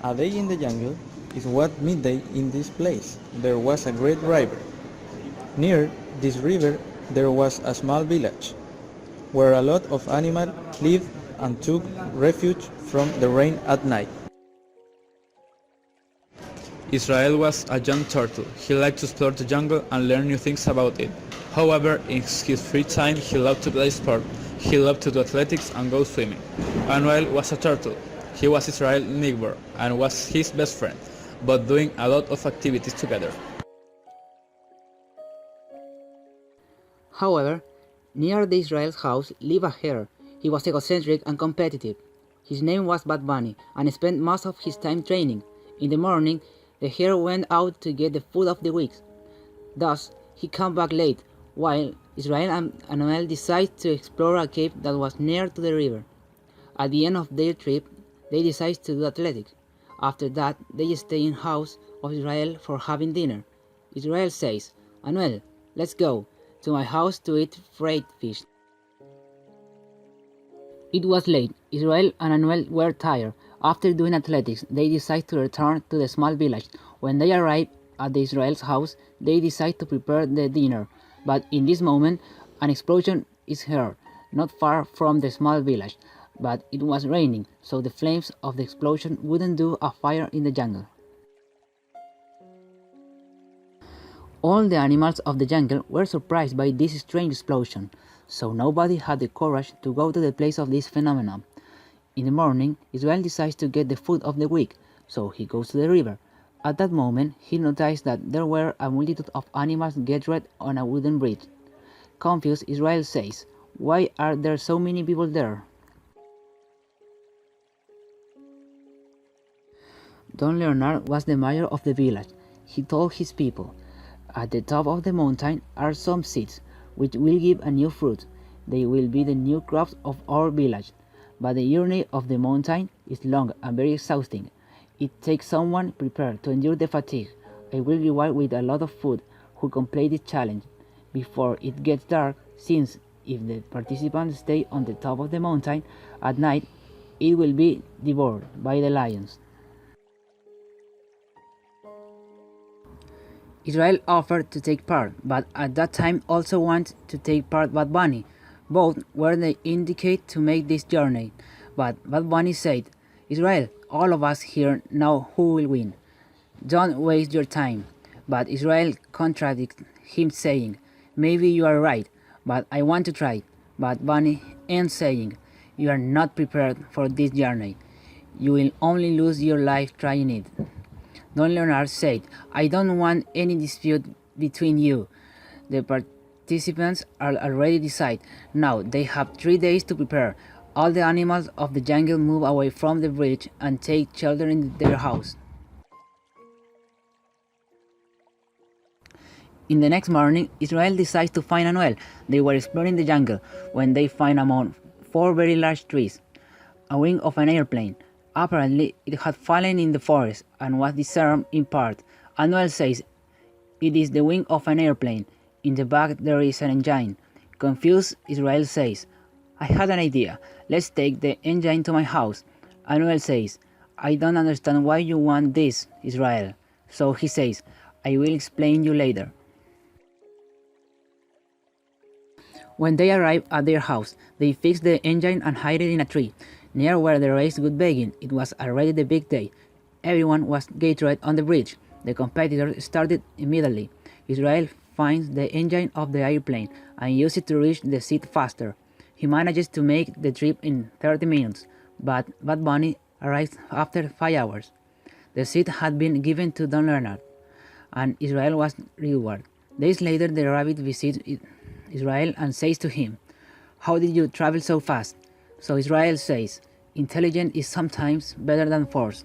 A day in the jungle is what midday in this place. There was a great river. Near this river there was a small village, where a lot of animals lived and took refuge from the rain at night. Israel was a young turtle. He liked to explore the jungle and learn new things about it. However, in his free time, he loved to play sport. He loved to do athletics and go swimming. Manuel was a turtle. He was Israel's neighbor and was his best friend, but doing a lot of activities together. However, near the Israel's house lived a hare. He was egocentric and competitive. His name was Bad Bunny and spent most of his time training. In the morning, the hare went out to get the food of the week. Thus, he came back late, while Israel and Manuel decided to explore a cave that was near to the river. At the end of their trip, they decided to do athletics. After that, they stay in house of Israel for having dinner. Israel says, "Manuel, let's go to my house to eat fried fish." It was late. Israel and Manuel were tired. After doing athletics, they decided to return to the small village. When they arrived at the Israel's house, they decide to prepare the dinner. But in this moment, an explosion is heard, not far from the small village. But it was raining, so the flames of the explosion wouldn't do a fire in the jungle. All the animals of the jungle were surprised by this strange explosion, so nobody had the courage to go to the place of this phenomenon. In the morning, Israel decides to get the food of the week, so he goes to the river. At that moment, he noticed that there were a multitude of animals gathered on a wooden bridge. Confused, Israel says, "Why are there so many people there?" Don Leonard was the mayor of the village. He told his people, "At the top of the mountain are some seeds, which will give a new fruit. They will be the new crops of our village. But the journey of the mountain is long and very exhausting. It takes someone prepared to endure the fatigue. I will reward with a lot of food who complete this challenge before it gets dark, since if the participants stay on the top of the mountain at night, it will be devoured by the lions." Israel offered to take part, but at that time also wanted to take part Bad Bunny. Both were the indicate to make this journey, but Bad Bunny said, "Israel, all of us here know who will win. Don't waste your time." But Israel contradicted him, saying, "Maybe you are right, but I want to try." But Bunny ends saying, "You are not prepared for this journey. You will only lose your life trying it." Don Leonard said, "I don't want any dispute between you. The participants are already decided. Now they have 3 days to prepare. All the animals of the jungle move away from the bridge and take shelter in their house." In the next morning, Israel decides to find Manuel. They were exploring the jungle when they find among 4 very large trees a wing of an airplane. Apparently, it had fallen in the forest and was disarmed in part. Manuel says it is the wing of an airplane. In the back there is an engine. Confused, Israel says, "I had an idea. Let's take the engine to my house." Manuel says, "I don't understand why you want this, Israel." So he says, "I will explain you later." When they arrived at their house, they fixed the engine and hid it in a tree, near where the race would begin. It was already the big day. Everyone was gathered on the bridge. The competitors started immediately. Israel finds the engine of the airplane and uses it to reach the seat faster. He manages to make the trip in 30 minutes, but Bad Bunny arrives after 5 hours. The seat had been given to Don Leonard, and Israel was rewarded. Days later, the rabbit visits Israel and says to him, "How did you travel so fast?" So Israel says, "Intelligence is sometimes better than force."